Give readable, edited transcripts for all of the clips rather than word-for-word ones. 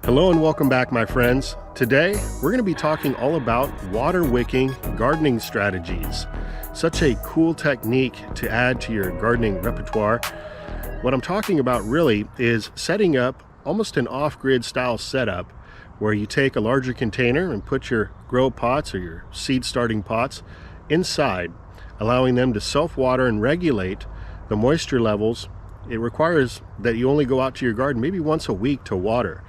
Hello and welcome back, my friends. Today we're going to be talking all about water wicking gardening strategies. Such a cool technique to add to your gardening repertoire. What I'm talking about really is setting up almost an off-grid style setup where you take a larger container and put your grow pots or your seed starting pots inside, allowing them to self-water and regulate the moisture levels. It requires that you only go out to your garden maybe once a week to water.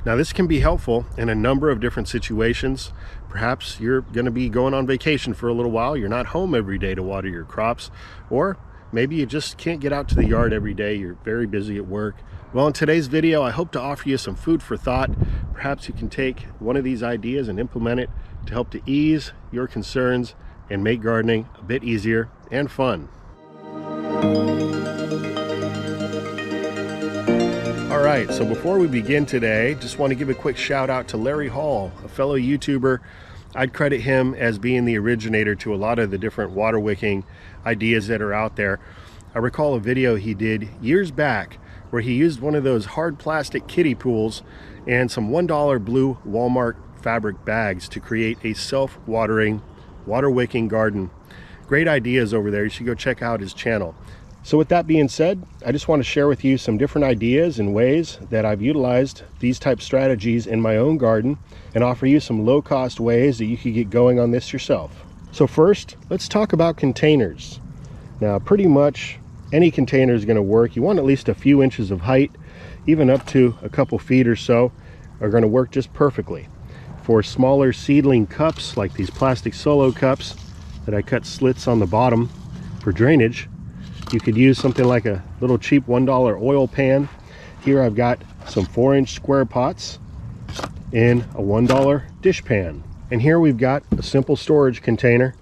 Now this can be helpful in a number of different situations. Perhaps you're going to be going on vacation for a little while. You're not home every day to water your crops, or maybe you just can't get out to the yard every day. You're very busy at work. Well, in today's video, I hope to offer you some food for thought. Perhaps you can take one of these ideas and implement it to help to ease your concerns and make gardening a bit easier and fun. All right, so before we begin today, just want to give a quick shout out to 𝗙𝗲𝗿𝗁, a fellow YouTuber. I'd credit him as being the originator to a lot of the different water wicking ideas that are out there. I recall a video he did years back where he used one of those hard plastic kiddie pools and some $1 blue Walmart fabric bags to create a self-watering, water wicking garden. Great ideas over there. You should go check out his channel. So with that being said, I just want to share with you some different ideas and ways that I've utilized these type strategies in my own garden and offer you some low-cost ways that you could get going on this yourself. So first, let's talk about containers. Now, pretty much any container is going to work. You want at least a few inches of height, even up to a couple feet or so, are going to work just perfectly. For smaller seedling cups, like these plastic solo cups that I cut slits on the bottom for drainage, you could use something like a little cheap $1 oil pan. Here I've got some 4-inch square pots in a $1 dish pan. And here we've got a simple storage container.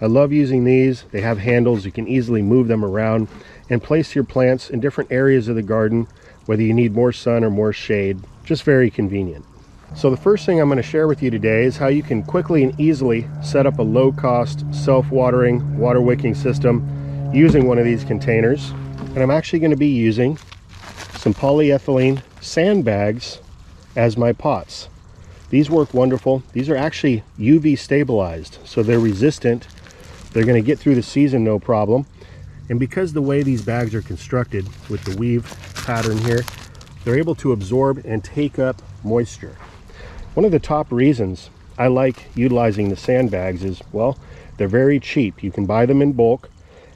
I love using these. They have handles. You can easily move them around and place your plants in different areas of the garden, whether you need more sun or more shade. Just very convenient. So the first thing I'm going to share with you today is how you can quickly and easily set up a low-cost, self-watering, water wicking system using one of these containers. And I'm actually going to be using some polyethylene sandbags as my pots. These work wonderful. These are actually UV stabilized, so they're resistant. They're going to get through the season no problem. And because the way these bags are constructed with the weave pattern here, they're able to absorb and take up moisture. One of the top reasons I like utilizing the sandbags is, well, they're very cheap. You can buy them in bulk.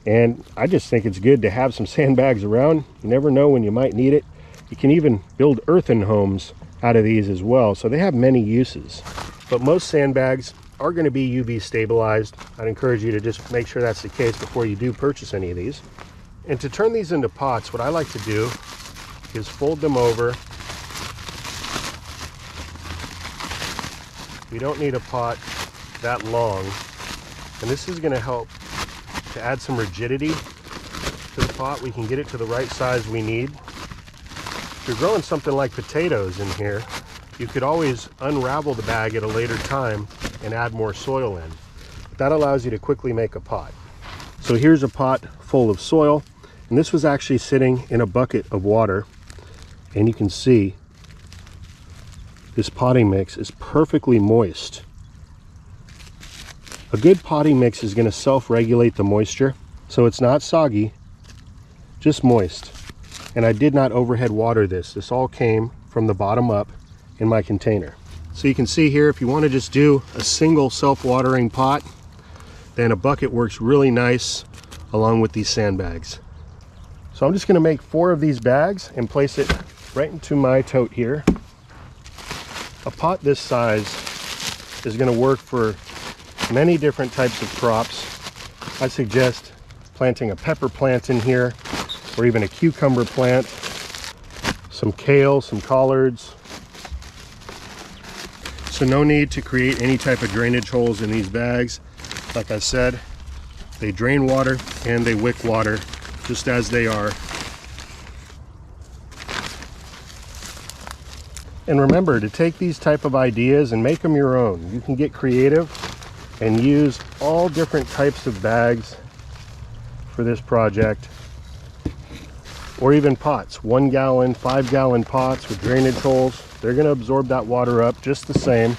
And I just think it's good to have some sandbags around. You never know when you might need it. You can even build earthen homes out of these as well. So they have many uses. But most sandbags are going to be UV stabilized. I'd encourage you to just make sure that's the case before you do purchase any of these. And to turn these into pots, what I like to do is fold them over. We don't need a pot that long. And this is going to help to add some rigidity to the pot. We can get it to the right size we need. If you're growing something like potatoes in here, you could always unravel the bag at a later time and add more soil in. But that allows you to quickly make a pot. So here's a pot full of soil, and this was actually sitting in a bucket of water, and you can see this potting mix is perfectly moist. A good potting mix is going to self-regulate the moisture, so it's not soggy, just moist. And I did not overhead water this. This all came from the bottom up in my container. So you can see here, if you want to just do a single self-watering pot, then a bucket works really nice along with these sandbags. So I'm just going to make 4 of these bags and place it right into my tote here. A pot this size is going to work for many different types of crops. I suggest planting a pepper plant in here, or even a cucumber plant, some kale, some collards. So no need to create any type of drainage holes in these bags. Like I said, they drain water and they wick water just as they are. And remember to take these type of ideas and make them your own. You can get creative and use all different types of bags for this project. or even pots, 1 gallon, 5 gallon pots with drainage holes. They're going to absorb that water up just the same.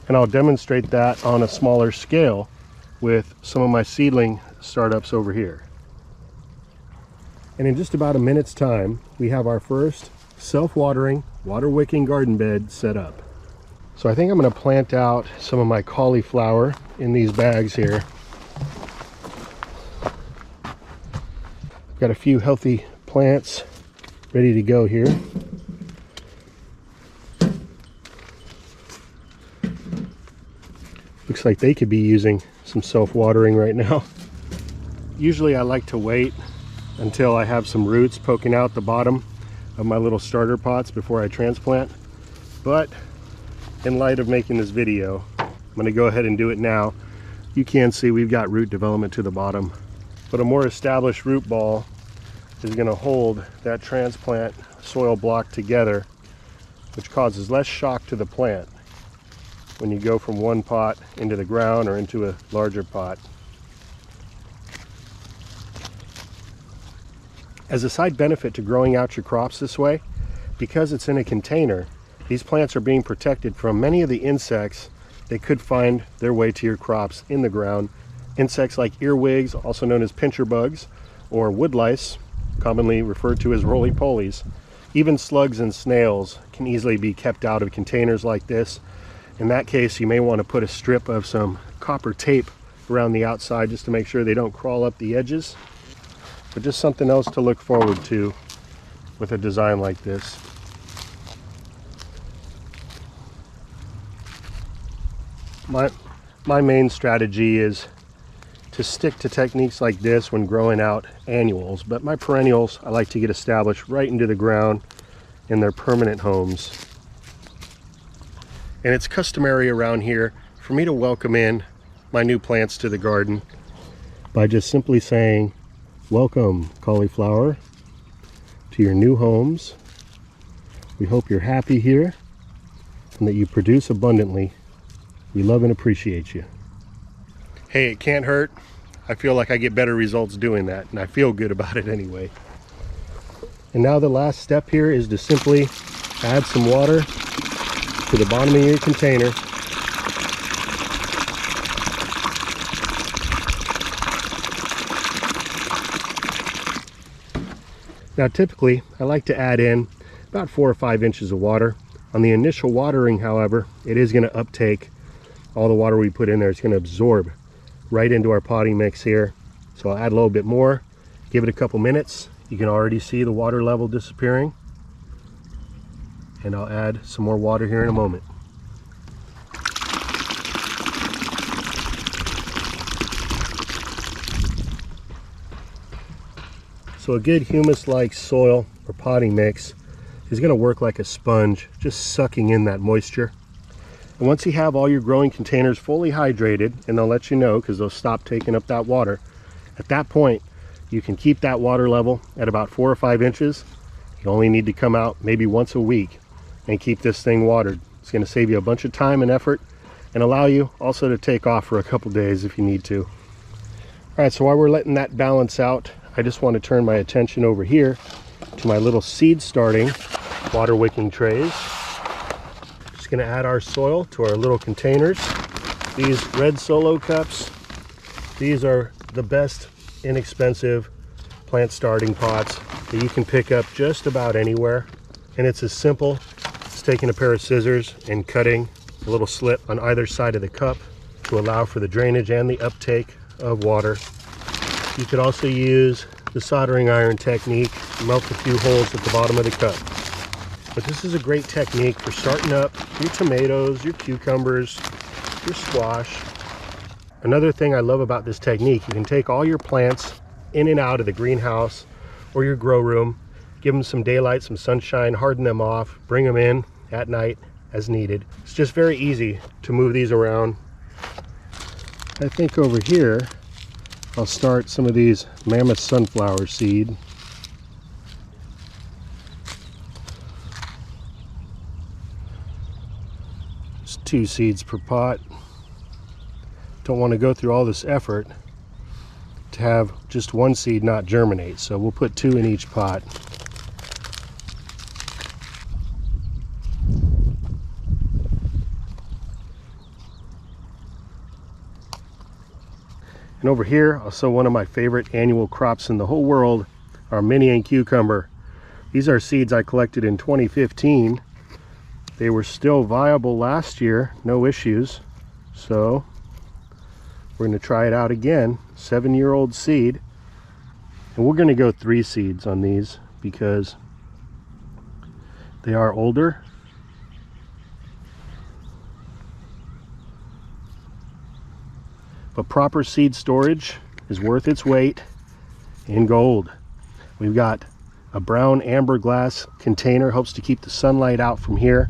And I'll demonstrate that on a smaller scale with some of my seedling startups over here. And in just about a minute's time, we have our first self-watering water wicking garden bed set up. So I think I'm going to plant out some of my cauliflower in these bags here. Got a few healthy plants ready to go here. Looks like they could be using some self-watering right now. Usually I like to wait until I have some roots poking out the bottom of my little starter pots before I transplant. But in light of making this video, I'm going to go ahead and do it now. You can see we've got root development to the bottom, but a more established root ball is going to hold that transplant soil block together, which causes less shock to the plant when you go from one pot into the ground or into a larger pot. As a side benefit to growing out your crops this way, because it's in a container, these plants are being protected from many of the insects that could find their way to your crops in the ground. Insects like earwigs, also known as pincher bugs, or wood lice, commonly referred to as roly-polies. Even slugs and snails can easily be kept out of containers like this. In that case, you may want to put a strip of some copper tape around the outside just to make sure they don't crawl up the edges. But just something else to look forward to with a design like this. My main strategy is to stick to techniques like this when growing out annuals, but my perennials I like to get established right into the ground in their permanent homes. And it's customary around here for me to welcome in my new plants to the garden by just simply saying, "Welcome, cauliflower, to your new homes. We hope you're happy here and that you produce abundantly. We love and appreciate you." Hey, it can't hurt. I feel like I get better results doing that, and I feel good about it anyway. And now the last step here is to simply add some water to the bottom of your container. Now typically I like to add in about 4 or 5 inches of water. On the initial watering, however, it is going to uptake all the water we put in there. It's going to absorb right into our potting mix here. So I'll add a little bit more, give it a couple minutes. You can already see the water level disappearing, and I'll add some more water here in a moment. So a good humus-like soil or potting mix is going to work like a sponge, just sucking in that moisture. And once you have all your growing containers fully hydrated, and they'll let you know because they'll stop taking up that water, at that point you can keep that water level at about 4 or 5 inches. You only need to come out maybe once a week and keep this thing watered. It's going to save you a bunch of time and effort and allow you also to take off for a couple days if you need to. All right, so while we're letting that balance out, I just want to turn my attention over here to my little seed starting water wicking trays. Just going to add our soil to our little containers. These red solo cups, these are the best inexpensive plant starting pots that you can pick up just about anywhere. And it's as simple as taking a pair of scissors and cutting a little slit on either side of the cup to allow for the drainage and the uptake of water. You could also use the soldering iron technique, melt a few holes at the bottom of the cup. But this is a great technique for starting up your tomatoes, your cucumbers, your squash. Another thing I love about this technique, you can take all your plants in and out of the greenhouse or your grow room, give them some daylight, some sunshine, harden them off, bring them in at night as needed. It's just very easy to move these around. I think over here I'll start some of these mammoth sunflower seed. It's 2 seeds per pot. Don't want to go through all this effort to have just one seed not germinate, so we'll put 2 in each pot. And over here, I'll sow one of my favorite annual crops in the whole world, our mini cucumber. These are seeds I collected in 2015. They were still viable last year, no issues. So we're going to try it out again. 7-year-old seed. And we're going to go 3 seeds on these because they are older. But proper seed storage is worth its weight in gold. We've got a brown amber glass container, helps to keep the sunlight out from here.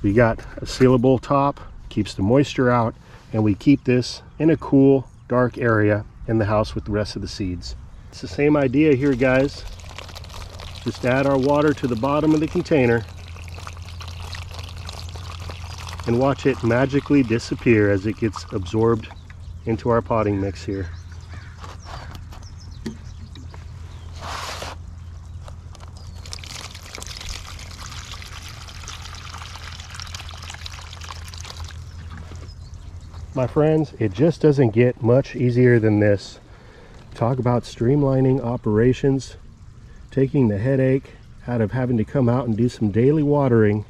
We got a sealable top, keeps the moisture out, and we keep this in a cool, dark area in the house with the rest of the seeds. It's the same idea here, guys. Just add our water to the bottom of the container and watch it magically disappear as it gets absorbed into our potting mix here. My friends, it just doesn't get much easier than this. Talk about streamlining operations, taking the headache out of having to come out and do some daily watering.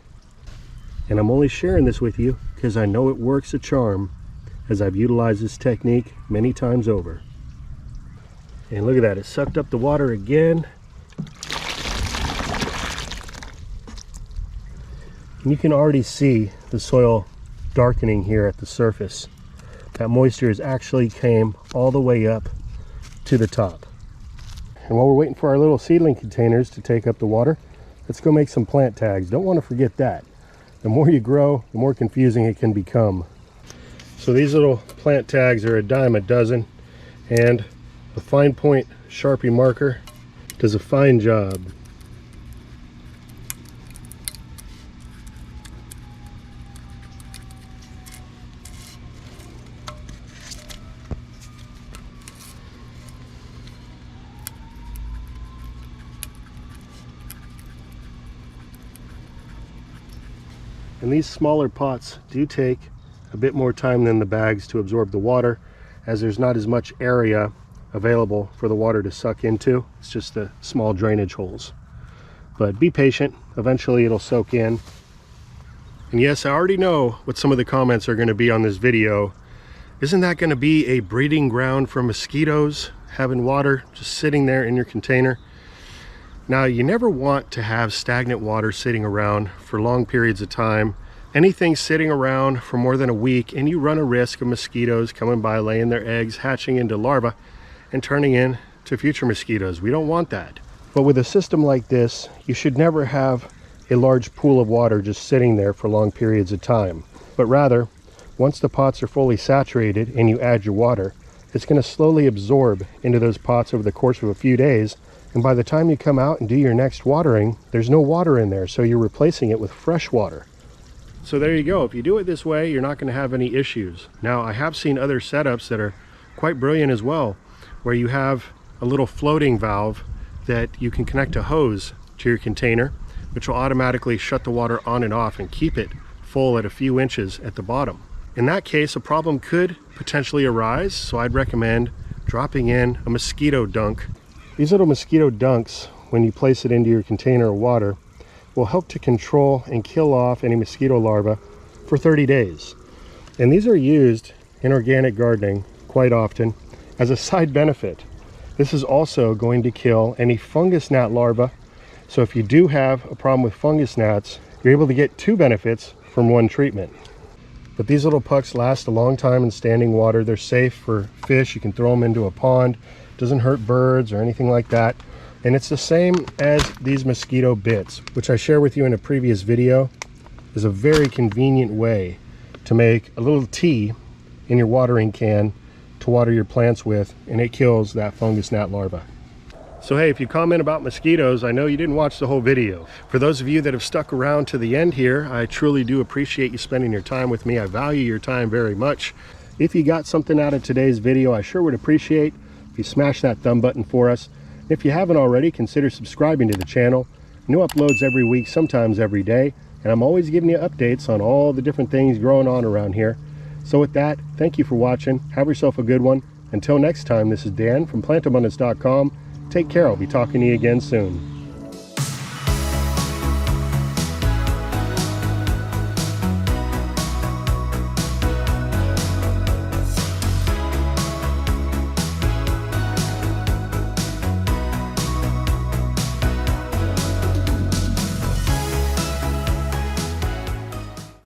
And I'm only sharing this with you because I know it works a charm, as I've utilized this technique many times over. And look at that, it sucked up the water again. And you can already see the soil darkening here at the surface. That moisture has actually came all the way up to the top. And while we're waiting for our little seedling containers to take up the water, let's go make some plant tags. Don't want to forget that. The more you grow, the more confusing it can become. So these little plant tags are $10 a dozen, and a fine point Sharpie marker does a fine job. And these smaller pots do take a bit more time than the bags to absorb the water, as there's not as much area available for the water to suck into. It's just the small drainage holes. But be patient, eventually it'll soak in. And yes, I already know what some of the comments are going to be on this video. Isn't that going to be a breeding ground for mosquitoes, having water just sitting there in your container? Now, you never want to have stagnant water sitting around for long periods of time. Anything sitting around for more than a week, and you run a risk of mosquitoes coming by, laying their eggs, hatching into larvae, and turning into future mosquitoes. We don't want that. But with a system like this, you should never have a large pool of water just sitting there for long periods of time. But rather, once the pots are fully saturated and you add your water, it's going to slowly absorb into those pots over the course of a few days. And by the time you come out and do your next watering, there's no water in there, so you're replacing it with fresh water. So there you go. If you do it this way, you're not going to have any issues. Now, I have seen other setups that are quite brilliant as well, where you have a little floating valve that you can connect a hose to your container, which will automatically shut the water on and off and keep it full at a few inches at the bottom. In that case, a problem could potentially arise, so I'd recommend dropping in a mosquito dunk. These little mosquito dunks, when you place it into your container of water, will help to control and kill off any mosquito larvae for 30 days. And these are used in organic gardening quite often as a side benefit. This is also going to kill any fungus gnat larvae. So if you do have a problem with fungus gnats, you're able to get 2 benefits from 1 treatment. But these little pucks last a long time in standing water. They're safe for fish. You can throw them into a pond. Doesn't hurt birds or anything like that. And it's the same as these mosquito bits, which I share with you in a previous video, is a very convenient way to make a little tea in your watering can to water your plants with, and it kills that fungus gnat larva. So hey, if you comment about mosquitoes, I know you didn't watch the whole video. For those of you that have stuck around to the end here, I truly do appreciate you spending your time with me. I value your time very much. If you got something out of today's video, I sure would appreciate if you smash that thumb button for us. If you haven't already, consider subscribing to the channel. New uploads every week, sometimes every day, and I'm always giving you updates on all the different things going on around here. So with that, thank you for watching. Have yourself a good one. Until next time, this is Dan from plantabundance.com. Take care. I'll be talking to you again soon.